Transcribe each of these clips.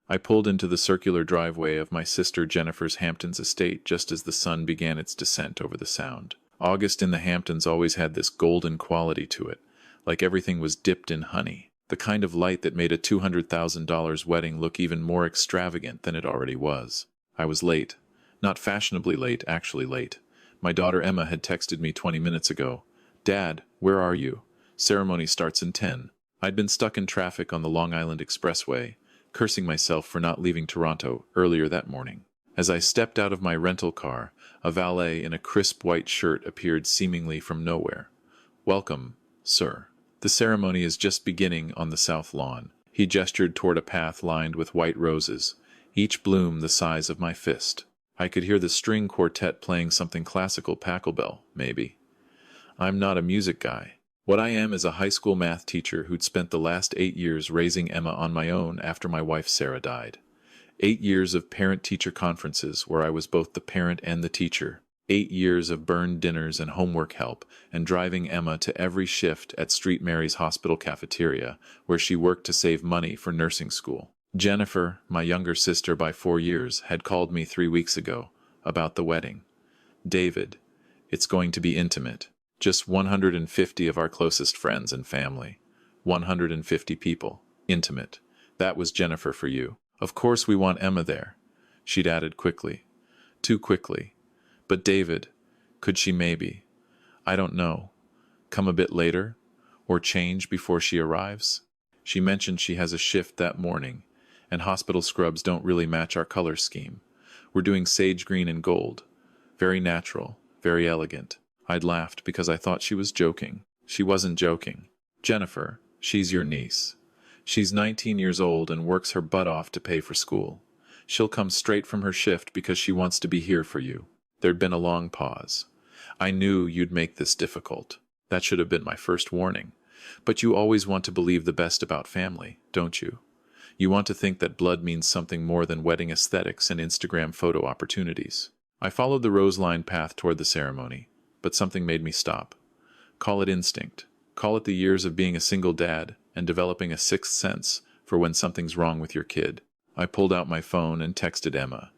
I pulled into the circular driveway of my sister Jennifer's Hamptons estate just as the sun began its descent over the Sound. August in the Hamptons always had this golden quality to it, like everything was dipped in honey, the kind of light that made a $200,000 wedding look even more extravagant than it already was. I was late. Not fashionably late, actually late. My daughter Emma had texted me 20 minutes ago. "Dad, where are you? Ceremony starts in 10. I'd been stuck in traffic on the Long Island Expressway, cursing myself for not leaving Toronto earlier that morning. As I stepped out of my rental car, a valet in a crisp white shirt appeared seemingly from nowhere. "Welcome, sir. The ceremony is just beginning on the south lawn." He gestured toward a path lined with white roses, each bloom the size of my fist. I could hear the string quartet playing something classical pachelbel, maybe. I'm not a music guy. What I am is a high school math teacher who'd spent the last 8 years raising Emma on my own after my wife Sarah died. 8 years of parent-teacher conferences where I was both the parent and the teacher. 8 years of burned dinners and homework help, and driving Emma to every shift at St. Mary's Hospital cafeteria, where she worked to save money for nursing school. Jennifer, my younger sister by 4 years, had called me 3 weeks ago about the wedding. "David, it's going to be intimate. Just 150 of our closest friends and family. 150 people. Intimate. That was Jennifer for you. Of course we want Emma there," she'd added quickly. Too quickly. "But David, could she maybe, I don't know, come a bit later? Or change before she arrives? She mentioned she has a shift that morning, and hospital scrubs don't really match our color scheme. We're doing sage green and gold. Very natural, very elegant." I'd laughed because I thought she was joking. She wasn't joking. "Jennifer, she's your niece. She's 19 years old and works her butt off to pay for school. She'll come straight from her shift because she wants to be here for you." There'd been a long pause. "I knew you'd make this difficult. That should have been my first warning. But you always want to believe the best about family, don't you? You want to think that blood means something more than wedding aesthetics and Instagram photo opportunities." I followed the rose-lined path toward the ceremony, but something made me stop. Call it instinct. Call it the years of being a single dad and developing a sixth sense for when something's wrong with your kid. I pulled out my phone and texted Emma.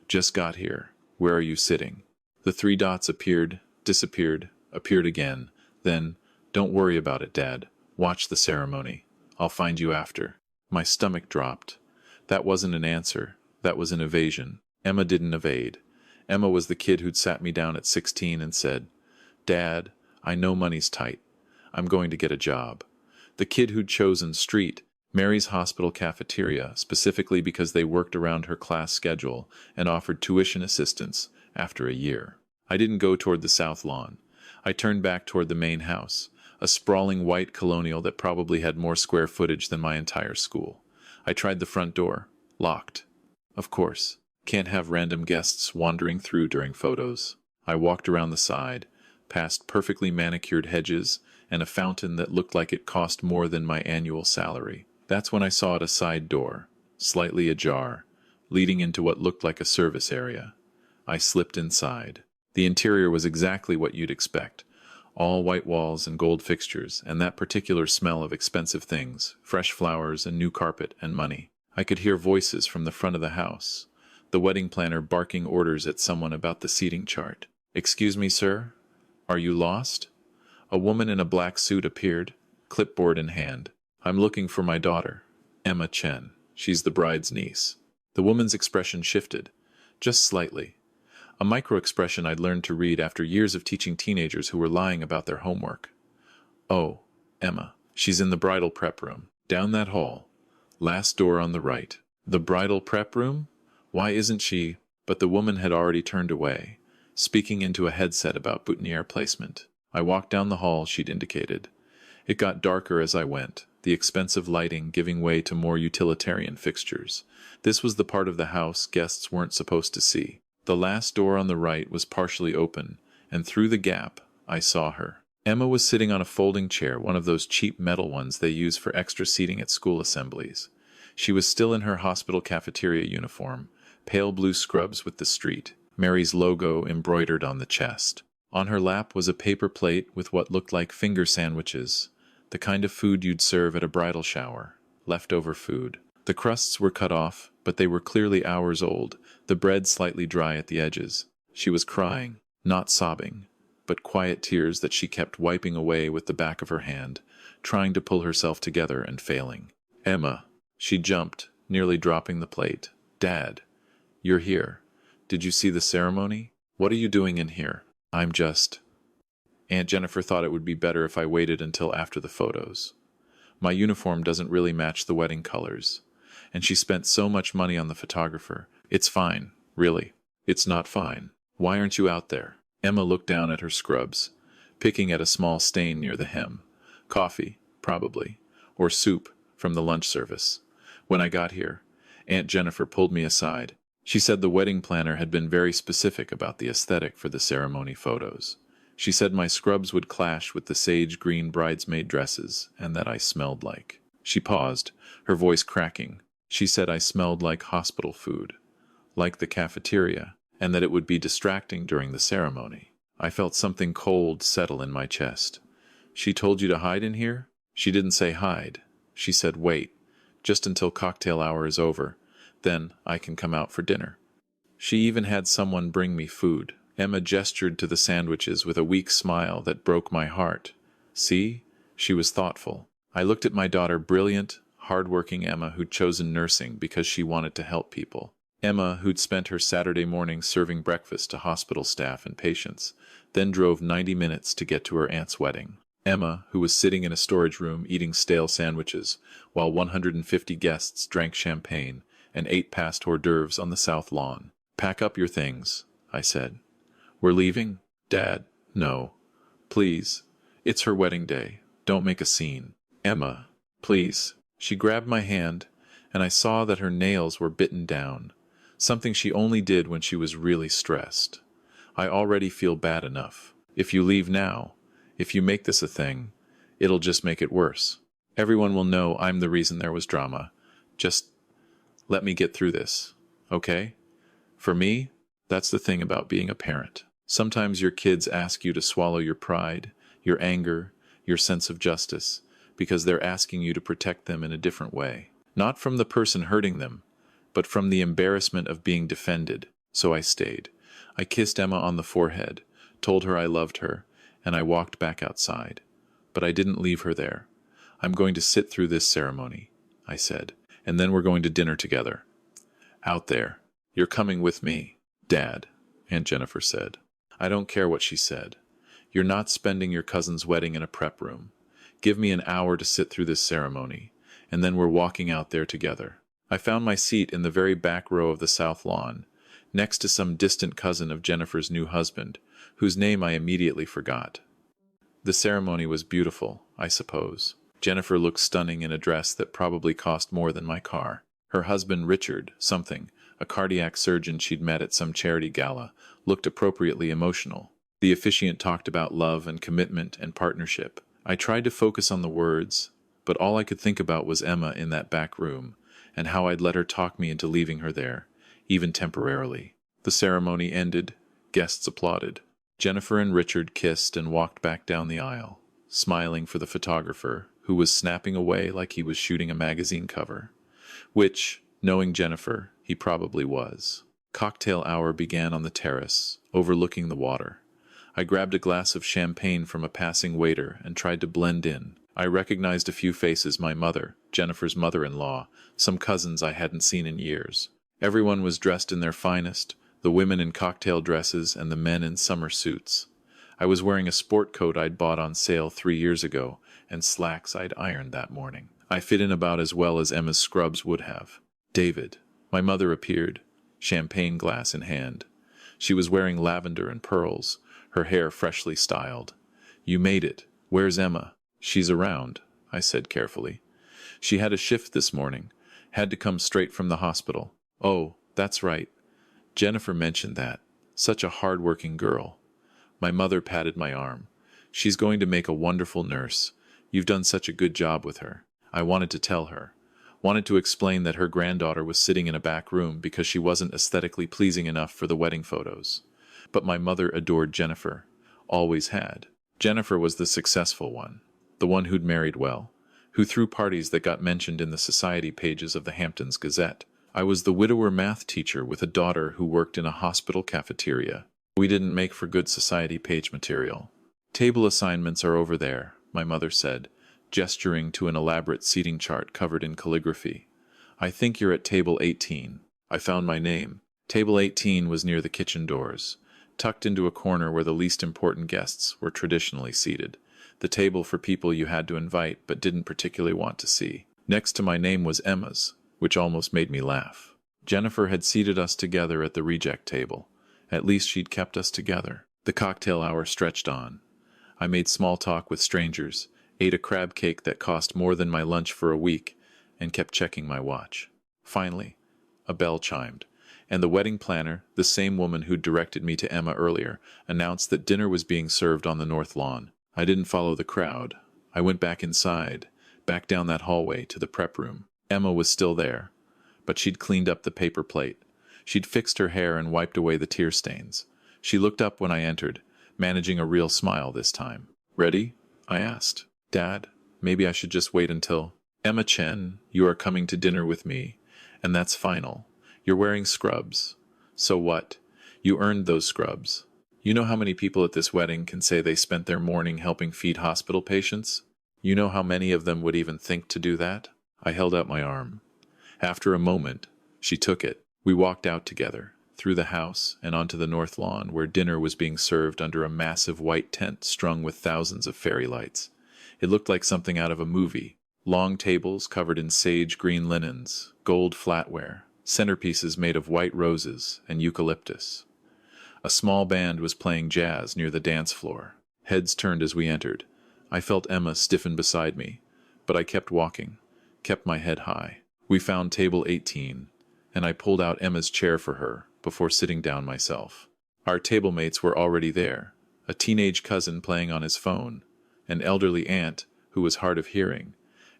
"Just got here. Where are you sitting?" The 3 dots appeared, disappeared, appeared again. Then, "Don't worry about it, Dad. Watch the ceremony. I'll find you after." My stomach dropped. That wasn't an answer. That was an evasion. Emma didn't evade. Emma was the kid who'd sat me down at 16 and said, "Dad, I know money's tight. I'm going to get a job." The kid who'd chosen St. Mary's Hospital cafeteria specifically because they worked around her class schedule and offered tuition assistance after a year. I didn't go toward the south lawn. I turned back toward the main house, a sprawling white colonial that probably had more square footage than my entire school. I tried the front door. Locked. Of course. Can't have random guests wandering through during photos. I walked around the side, past perfectly manicured hedges and a fountain that looked like it cost more than my annual salary. That's when I saw a side door, slightly ajar, leading into what looked like a service area. I slipped inside. The interior was exactly what you'd expect. All white walls and gold fixtures, and that particular smell of expensive things, fresh flowers and new carpet and money. I could hear voices from the front of the house, the wedding planner barking orders at someone about the seating chart. "Excuse me, sir? Are you lost?" A woman in a black suit appeared, clipboard in hand. "I'm looking for my daughter, Emma Chen. She's the bride's niece." The woman's expression shifted, just slightly. A micro-expression I'd learned to read after years of teaching teenagers who were lying about their homework. "Oh, Emma. She's in the bridal prep room. Down that hall. Last door on the right." The bridal prep room? Why isn't she? But the woman had already turned away, speaking into a headset about boutonniere placement. I walked down the hall she'd indicated. It got darker as I went, the expensive lighting giving way to more utilitarian fixtures. This was the part of the house guests weren't supposed to see. The last door on the right was partially open, and through the gap, I saw her. Emma was sitting on a folding chair, one of those cheap metal ones they use for extra seating at school assemblies. She was still in her hospital cafeteria uniform, pale blue scrubs with the St. Mary's logo embroidered on the chest. On her lap was a paper plate with what looked like finger sandwiches, the kind of food you'd serve at a bridal shower, leftover food. The crusts were cut off, but they were clearly hours old, the bread slightly dry at the edges. She was crying, not sobbing, but quiet tears that she kept wiping away with the back of her hand, trying to pull herself together and failing. "Emma." She jumped, nearly dropping the plate. "Dad, you're here. Did you see the ceremony? What are you doing in here?" "I'm just—" Aunt Jennifer thought it would be better if I waited until after the photos. My uniform doesn't really match the wedding colors, and she spent so much money on the photographer. "It's fine, really. It's not fine. Why aren't you out there?" Emma looked down at her scrubs, picking at a small stain near the hem. "Coffee, probably, or soup from the lunch service. When I got here, Aunt Jennifer pulled me aside. She said the wedding planner had been very specific about the aesthetic for the ceremony photos. She said my scrubs would clash with the sage green bridesmaid dresses, and that I smelled like—" She paused, her voice cracking. She said I smelled like hospital food, like the cafeteria, and that it would be distracting during the ceremony. I felt something cold settle in my chest. "She told you to hide in here?" "She didn't say hide. She said wait, just until cocktail hour is over. Then I can come out for dinner. She even had someone bring me food." Emma gestured to the sandwiches with a weak smile that broke my heart. "See?" She was thoughtful. I looked at my daughter, brilliant, hardworking Emma who'd chosen nursing because she wanted to help people. Emma, who'd spent her Saturday morning serving breakfast to hospital staff and patients, then drove 90 minutes to get to her aunt's wedding. Emma, who was sitting in a storage room eating stale sandwiches, while 150 guests drank champagne and ate past hors d'oeuvres on the south lawn. "Pack up your things," I said. "We're leaving?" "Dad, no. Please. It's her wedding day. Don't make a scene." "Emma, please." She grabbed my hand, and I saw that her nails were bitten down, something she only did when she was really stressed. "I already feel bad enough. If you leave now, if you make this a thing, it'll just make it worse. Everyone will know I'm the reason there was drama. Just let me get through this, okay? For me, that's the thing about being a parent. Sometimes your kids ask you to swallow your pride, your anger, your sense of justice, because they're asking you to protect them in a different way. Not from the person hurting them, but from the embarrassment of being defended." So I stayed. I kissed Emma on the forehead, told her I loved her, and I walked back outside. But I didn't leave her there. "I'm going to sit through this ceremony," I said, "and then we're going to dinner together. Out there. You're coming with me." "Dad," Aunt Jennifer said. "I don't care what she said. You're not spending your cousin's wedding in a prep room. Give me an hour to sit through this ceremony, and then we're walking out there together." I found my seat in the very back row of the south lawn, next to some distant cousin of Jennifer's new husband, whose name I immediately forgot. The ceremony was beautiful, I suppose. Jennifer looked stunning in a dress that probably cost more than my car. Her husband, Richard, a cardiac surgeon she'd met at some charity gala, looked appropriately emotional. The officiant talked about love and commitment and partnership. I tried to focus on the words, but all I could think about was Emma in that back room, and how I'd let her talk me into leaving her there, even temporarily. The ceremony ended. Guests applauded. Jennifer and Richard kissed and walked back down the aisle, smiling for the photographer, who was snapping away like he was shooting a magazine cover. Which, knowing Jennifer, he probably was. Cocktail hour began on the terrace, overlooking the water. I grabbed a glass of champagne from a passing waiter and tried to blend in. I recognized a few faces: my mother, Jennifer's mother-in-law, some cousins I hadn't seen in years. Everyone was dressed in their finest, the women in cocktail dresses and the men in summer suits. I was wearing a sport coat I'd bought on sale 3 years ago, and slacks I'd ironed that morning. I fit in about as well as Emma's scrubs would have. "David." My mother appeared, champagne glass in hand. She was wearing lavender and pearls, her hair freshly styled. "You made it. Where's Emma?" "She's around," I said carefully. "She had a shift this morning, had to come straight from the hospital." "Oh, that's right. Jennifer mentioned that. Such a hard-working girl." My mother patted my arm. "She's going to make a wonderful nurse. You've done such a good job with her." I wanted to tell her. Wanted to explain that her granddaughter was sitting in a back room because she wasn't aesthetically pleasing enough for the wedding photos. But my mother adored Jennifer. Always had. Jennifer was the successful one. The one who'd married well, who threw parties that got mentioned in the society pages of the Hamptons Gazette. I was the widower math teacher with a daughter who worked in a hospital cafeteria. We didn't make for good society page material. Table assignments are over there, my mother said, gesturing to an elaborate seating chart covered in calligraphy. I think you're at table 18. I found my name. Table 18 was near the kitchen doors, tucked into a corner where the least important guests were traditionally seated, the table for people you had to invite but didn't particularly want to see. Next to my name was Emma's, which almost made me laugh. Jennifer had seated us together at the reject table. At least she'd kept us together. The cocktail hour stretched on. I made small talk with strangers, ate a crab cake that cost more than my lunch for a week, and kept checking my watch. Finally, a bell chimed, and the wedding planner, the same woman who'd directed me to Emma earlier, announced that dinner was being served on the north lawn. I didn't follow the crowd. I went back inside, back down that hallway to the prep room. Emma was still there, but she'd cleaned up the paper plate. She'd fixed her hair and wiped away the tear stains. She looked up when I entered, managing a real smile this time. "Ready?" I asked. "Dad, maybe I should just wait until—" "Emma Chen, you are coming to dinner with me, and that's final. You're wearing scrubs. So what? You earned those scrubs. You know how many people at this wedding can say they spent their morning helping feed hospital patients? You know how many of them would even think to do that?" I held out my arm. After a moment, she took it. We walked out together, through the house and onto the north lawn, where dinner was being served under a massive white tent strung with thousands of fairy lights. It looked like something out of a movie. Long tables covered in sage green linens, gold flatware, centerpieces made of white roses and eucalyptus. A small band was playing jazz near the dance floor. Heads turned as we entered. I felt Emma stiffen beside me, but I kept walking, kept my head high. We found table 18, and I pulled out Emma's chair for her before sitting down myself. Our table mates were already there, a teenage cousin playing on his phone, an elderly aunt who was hard of hearing,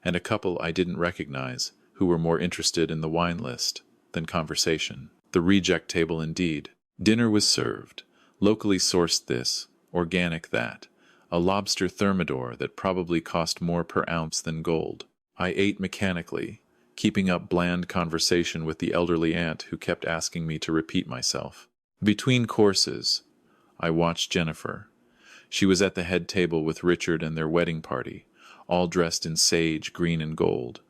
and a couple I didn't recognize who were more interested in the wine list than conversation. The reject table indeed. Dinner was served, locally sourced this, organic that, a lobster thermidor that probably cost more per ounce than gold. I ate mechanically, keeping up bland conversation with the elderly aunt who kept asking me to repeat myself. Between courses, I watched Jennifer. She was at the head table with Richard and their wedding party, all dressed in sage, green, and gold.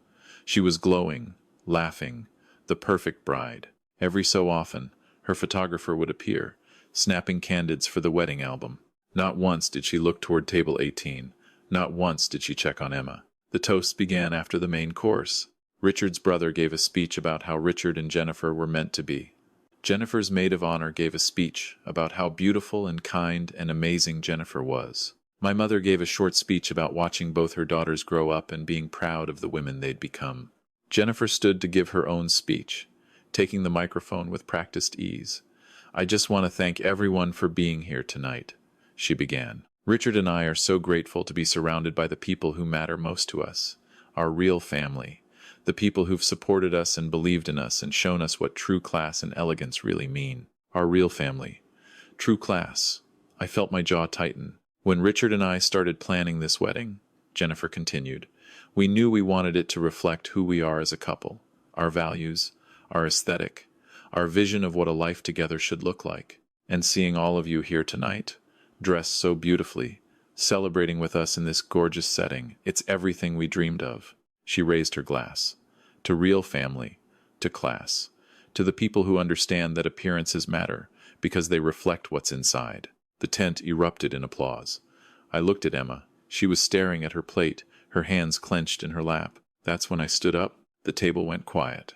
She was glowing, laughing, the perfect bride. Every so often, her photographer would appear, snapping candids for the wedding album. Not once did she look toward table 18. Not once did she check on Emma. The toasts began after the main course. Richard's brother gave a speech about how Richard and Jennifer were meant to be. Jennifer's maid of honor gave a speech about how beautiful and kind and amazing Jennifer was. My mother gave a short speech about watching both her daughters grow up and being proud of the women they'd become. Jennifer stood to give her own speech, taking the microphone with practiced ease. "I just want to thank everyone for being here tonight," she began. "Richard and I are so grateful to be surrounded by the people who matter most to us, our real family, the people who've supported us and believed in us and shown us what true class and elegance really mean. Our real family. True class." I felt my jaw tighten. "When Richard and I started planning this wedding," Jennifer continued, "we knew we wanted it to reflect who we are as a couple, our values, our aesthetic, our vision of what a life together should look like. And seeing all of you here tonight, dressed so beautifully, celebrating with us in this gorgeous setting, it's everything we dreamed of." She raised her glass. "To real family, to class, to the people who understand that appearances matter because they reflect what's inside." The tent erupted in applause. I looked at Emma. She was staring at her plate, her hands clenched in her lap. That's when I stood up. The table went quiet.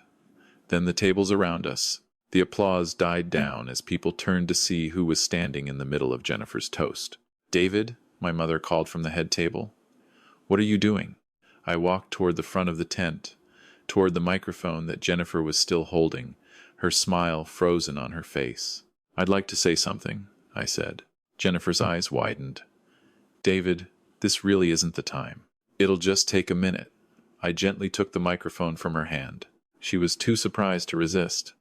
Then the tables around us. The applause died down as people turned to see who was standing in the middle of Jennifer's toast. "David," my mother called from the head table. "What are you doing?" I walked toward the front of the tent, toward the microphone that Jennifer was still holding, her smile frozen on her face. "I'd like to say something," I said. Jennifer's eyes widened. "David, this really isn't the time. It'll just take a minute." I gently took the microphone from her hand. She was too surprised to resist.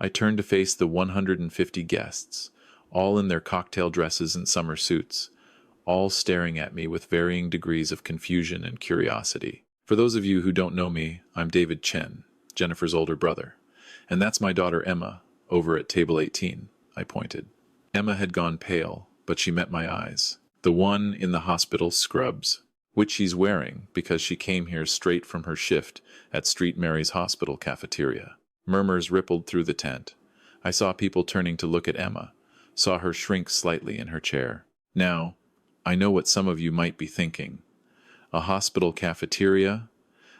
I turned to face the 150 guests, all in their cocktail dresses and summer suits, all staring at me with varying degrees of confusion and curiosity. For For those of you who don't know me, I'm David Chen, Jennifer's older brother. And that's my daughter Emma, over at table 18, I pointed. Emma had gone pale, but she met my eyes. The one in the hospital scrubs, which she's wearing because she came here straight from her shift at St. Mary's Hospital cafeteria. Murmurs rippled through the tent. I saw people turning to look at Emma, saw her shrink slightly in her chair. Now, I know what some of you might be thinking. A hospital cafeteria?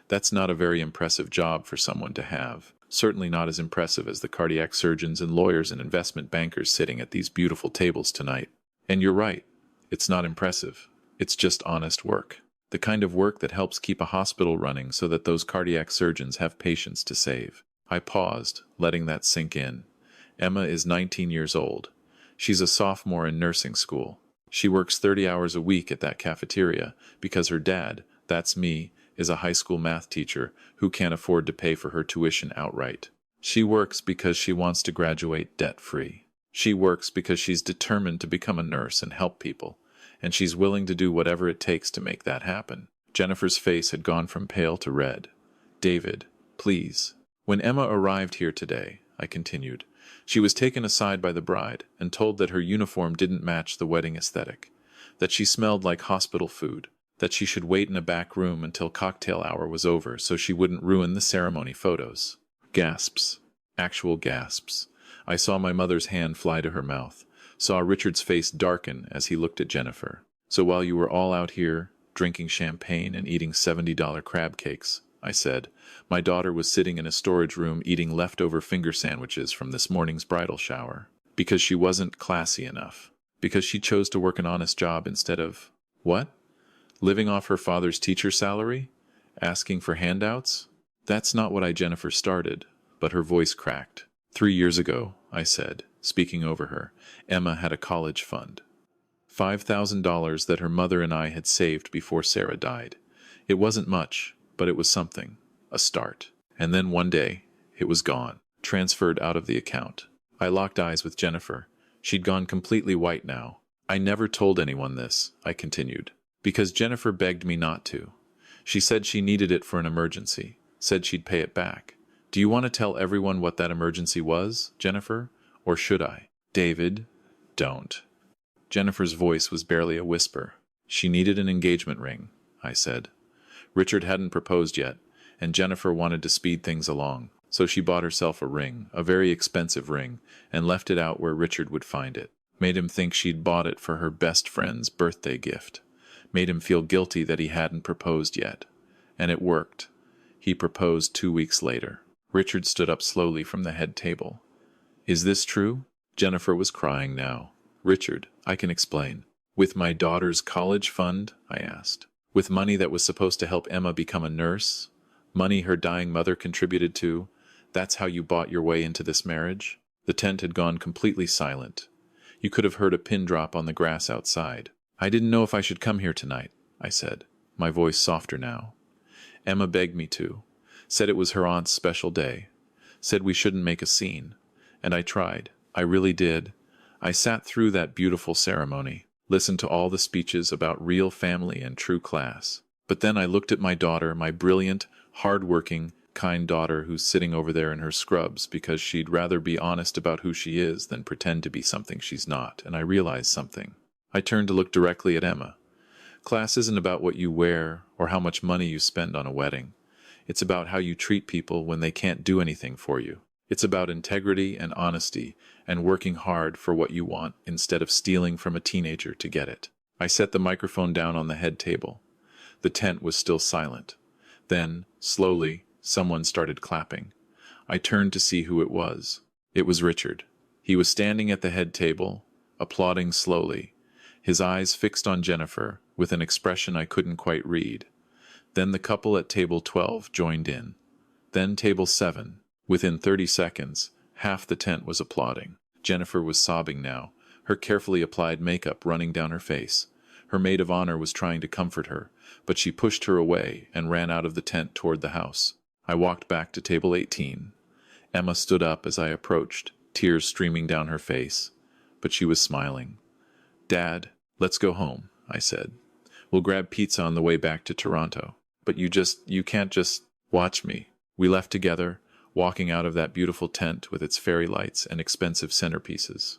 That's not a very impressive job for someone to have. Certainly not as impressive as the cardiac surgeons and lawyers and investment bankers sitting at these beautiful tables tonight. And you're right. It's not impressive. It's just honest work. The kind of work that helps keep a hospital running so that those cardiac surgeons have patients to save. I paused, letting that sink in. Emma is 19 years old. She's a sophomore in nursing school. She works 30 hours a week at that cafeteria because her dad, that's me, is a high school math teacher who can't afford to pay for her tuition outright. She works because she wants to graduate debt-free. She works because she's determined to become a nurse and help people, and she's willing to do whatever it takes to make that happen. Jennifer's face had gone from pale to red. David, please. When Emma arrived here today, I continued, she was taken aside by the bride and told that her uniform didn't match the wedding aesthetic, that she smelled like hospital food, that she should wait in a back room until cocktail hour was over so she wouldn't ruin the ceremony photos. Gasps. Actual gasps. I saw my mother's hand fly to her mouth, saw Richard's face darken as he looked at Jennifer. So while you were all out here, drinking champagne and eating $70 crab cakes, I said, my daughter was sitting in a storage room eating leftover finger sandwiches from this morning's bridal shower. Because she wasn't classy enough. Because she chose to work an honest job instead of, what? Living off her father's teacher salary? Asking for handouts? That's not what Jennifer started, but her voice cracked. 3 years ago, I said, speaking over her, Emma had a college fund. $5,000 that her mother and I had saved before Sarah died. It wasn't much, but it was something. A start. And then one day, it was gone. Transferred out of the account. I locked eyes with Jennifer. She'd gone completely white now. I never told anyone this, I continued, because Jennifer begged me not to. She said she needed it for an emergency, said she'd pay it back. Do you want to tell everyone what that emergency was, Jennifer? Or should I? David, don't. Jennifer's voice was barely a whisper. She needed an engagement ring, I said. Richard hadn't proposed yet, and Jennifer wanted to speed things along, so she bought herself a ring, a very expensive ring, and left it out where Richard would find it. Made him think she'd bought it for her best friend's birthday gift. Made him feel guilty that he hadn't proposed yet. And it worked. He proposed 2 weeks later. Richard stood up slowly from the head table. Is this true? Jennifer was crying now. Richard, I can explain. With my daughter's college fund? I asked. With money that was supposed to help Emma become a nurse? Money her dying mother contributed to? That's how you bought your way into this marriage? The tent had gone completely silent. You could have heard a pin drop on the grass outside. I didn't know if I should come here tonight, I said, my voice softer now. Emma begged me to. Said it was her aunt's special day. Said we shouldn't make a scene. And I tried. I really did. I sat through that beautiful ceremony. Listened to all the speeches about real family and true class. But then I looked at my daughter, my brilliant, hard-working, kind daughter who's sitting over there in her scrubs because she'd rather be honest about who she is than pretend to be something she's not, and I realized something. I turned to look directly at Emma. Class isn't about what you wear or how much money you spend on a wedding. It's about how you treat people when they can't do anything for you. It's about integrity and honesty and working hard for what you want instead of stealing from a teenager to get it. I set the microphone down on the head table. The tent was still silent. Then, slowly, someone started clapping. I turned to see who it was. It was Richard. He was standing at the head table, applauding slowly, his eyes fixed on Jennifer with an expression I couldn't quite read. Then the couple at table 12 joined in. Then table 7. Within 30 seconds, half the tent was applauding. Jennifer was sobbing now, her carefully applied makeup running down her face. Her maid of honor was trying to comfort her, but she pushed her away and ran out of the tent toward the house. I walked back to table 18. Emma stood up as I approached, tears streaming down her face, but she was smiling. Dad, let's go home, I said. We'll grab pizza on the way back to Toronto. But you can't just watch me. We left together, walking out of that beautiful tent with its fairy lights and expensive centerpieces.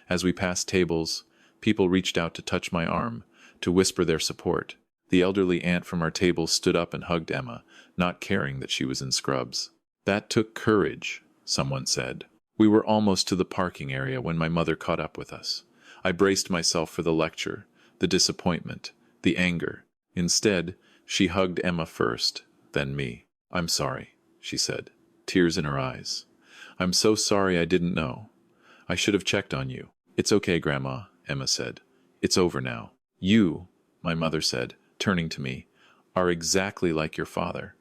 As we passed tables, people reached out to touch my arm, to whisper their support. The elderly aunt from our table stood up and hugged Emma, not caring that she was in scrubs. That took courage, someone said. We were almost to the parking area when my mother caught up with us. I braced myself for the lecture, the disappointment, the anger. Instead, she hugged Emma first, then me. "I'm sorry," she said, tears in her eyes. "I'm so sorry I didn't know. I should have checked on you." "It's okay, Grandma," Emma said. "It's over now." "You," my mother said, turning to me, "are exactly like your father.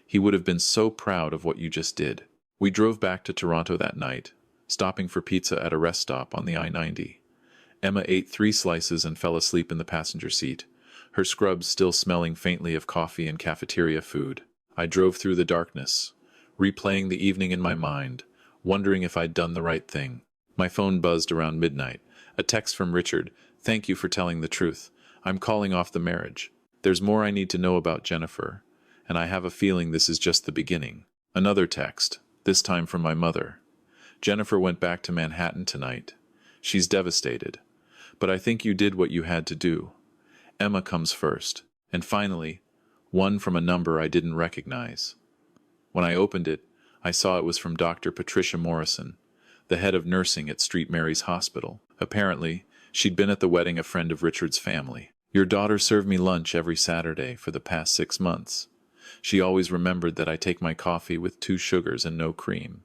He would have been so proud of what you just did." We drove back to Toronto that night, stopping for pizza at a rest stop on the I-90. Emma ate 3 slices and fell asleep in the passenger seat, her scrubs still smelling faintly of coffee and cafeteria food. I drove through the darkness, replaying the evening in my mind, wondering if I'd done the right thing. My phone buzzed around midnight. A text from Richard. "Thank you for telling the truth. I'm calling off the marriage. There's more I need to know about Jennifer, and I have a feeling this is just the beginning." Another text, this time from my mother. "Jennifer went back to Manhattan tonight. She's devastated. But I think you did what you had to do. Emma comes first." And finally, one from a number I didn't recognize. When I opened it, I saw it was from Dr. Patricia Morrison, the head of nursing at St. Mary's Hospital. Apparently, she'd been at the wedding of a friend of Richard's family. "Your daughter served me lunch every Saturday for the past 6 months. She always remembered that I take my coffee with 2 sugars and no cream.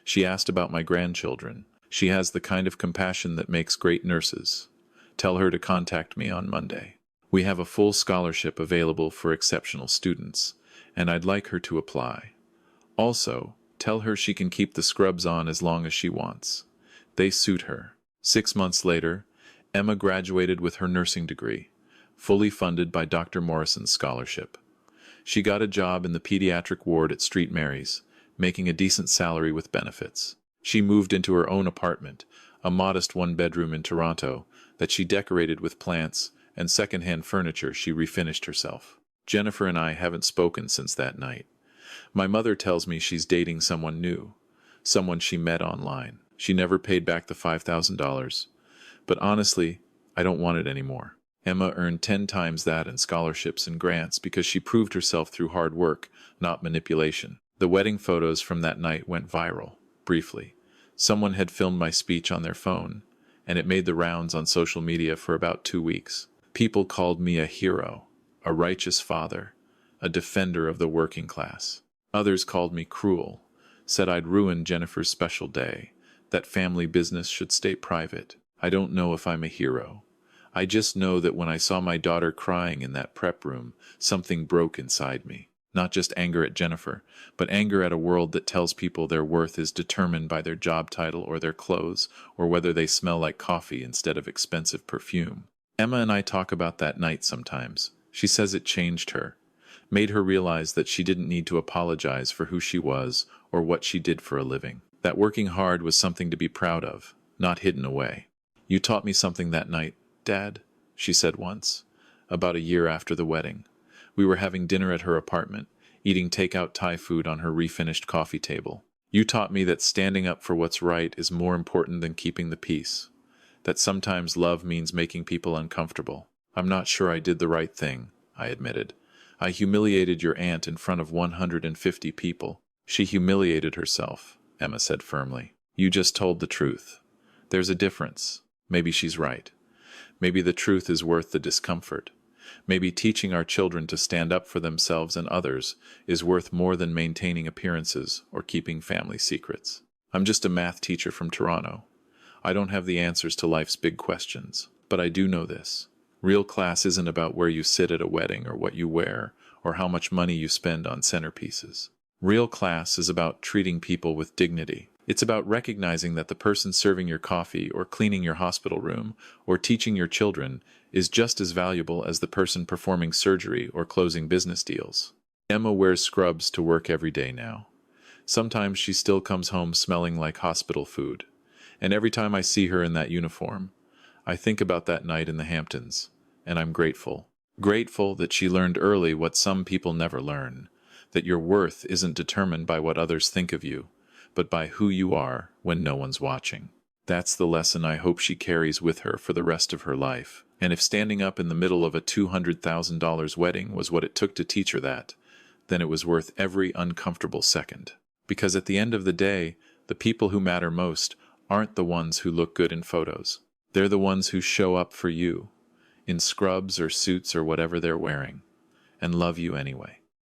She asked about my grandchildren. She has the kind of compassion that makes great nurses. Tell her to contact me on Monday. We have a full scholarship available for exceptional students, and I'd like her to apply. Also, tell her she can keep the scrubs on as long as she wants. They suit her." 6 months later, Emma graduated with her nursing degree, fully funded by Dr. Morrison's scholarship. She got a job in the pediatric ward at St. Mary's, making a decent salary with benefits. She moved into her own apartment, a modest 1-bedroom in Toronto, that she decorated with plants and second-hand furniture she refinished herself. Jennifer and I haven't spoken since that night. My mother tells me she's dating someone new, someone she met online. She never paid back the $5,000. But honestly, I don't want it anymore. Emma earned 10 times that in scholarships and grants because she proved herself through hard work, not manipulation. The wedding photos from that night went viral, briefly. Someone had filmed my speech on their phone, and it made the rounds on social media for about 2 weeks. People called me a hero, a righteous father, a defender of the working class. Others called me cruel, said I'd ruined Jennifer's special day, that family business should stay private. I don't know if I'm a hero. I just know that when I saw my daughter crying in that prep room, something broke inside me. Not just anger at Jennifer, but anger at a world that tells people their worth is determined by their job title or their clothes, or whether they smell like coffee instead of expensive perfume. Emma and I talk about that night sometimes. She says it changed her, made her realize that she didn't need to apologize for who she was or what she did for a living. That working hard was something to be proud of, not hidden away. "You taught me something that night, Dad," she said once, about a year after the wedding. We were having dinner at her apartment, eating takeout Thai food on her refinished coffee table. "You taught me that standing up for what's right is more important than keeping the peace. That sometimes love means making people uncomfortable." "I'm not sure I did the right thing," I admitted. "I humiliated your aunt in front of 150 people." "She humiliated herself," Emma said firmly. "You just told the truth. There's a difference. Maybe she's right. Maybe the truth is worth the discomfort. Maybe teaching our children to stand up for themselves and others is worth more than maintaining appearances or keeping family secrets." I'm just a math teacher from Toronto. I don't have the answers to life's big questions, but I do know this. Real class isn't about where you sit at a wedding or what you wear or how much money you spend on centerpieces. Real class is about treating people with dignity. It's about recognizing that the person serving your coffee or cleaning your hospital room or teaching your children is just as valuable as the person performing surgery or closing business deals. Emma wears scrubs to work every day now. Sometimes she still comes home smelling like hospital food. And every time I see her in that uniform, I think about that night in the Hamptons, and I'm grateful. Grateful that she learned early what some people never learn, that your worth isn't determined by what others think of you, but by who you are when no one's watching. That's the lesson I hope she carries with her for the rest of her life. And if standing up in the middle of a $200,000 wedding was what it took to teach her that, then it was worth every uncomfortable second. Because at the end of the day, the people who matter most aren't the ones who look good in photos. They're the ones who show up for you, in scrubs or suits or whatever they're wearing, and love you anyway.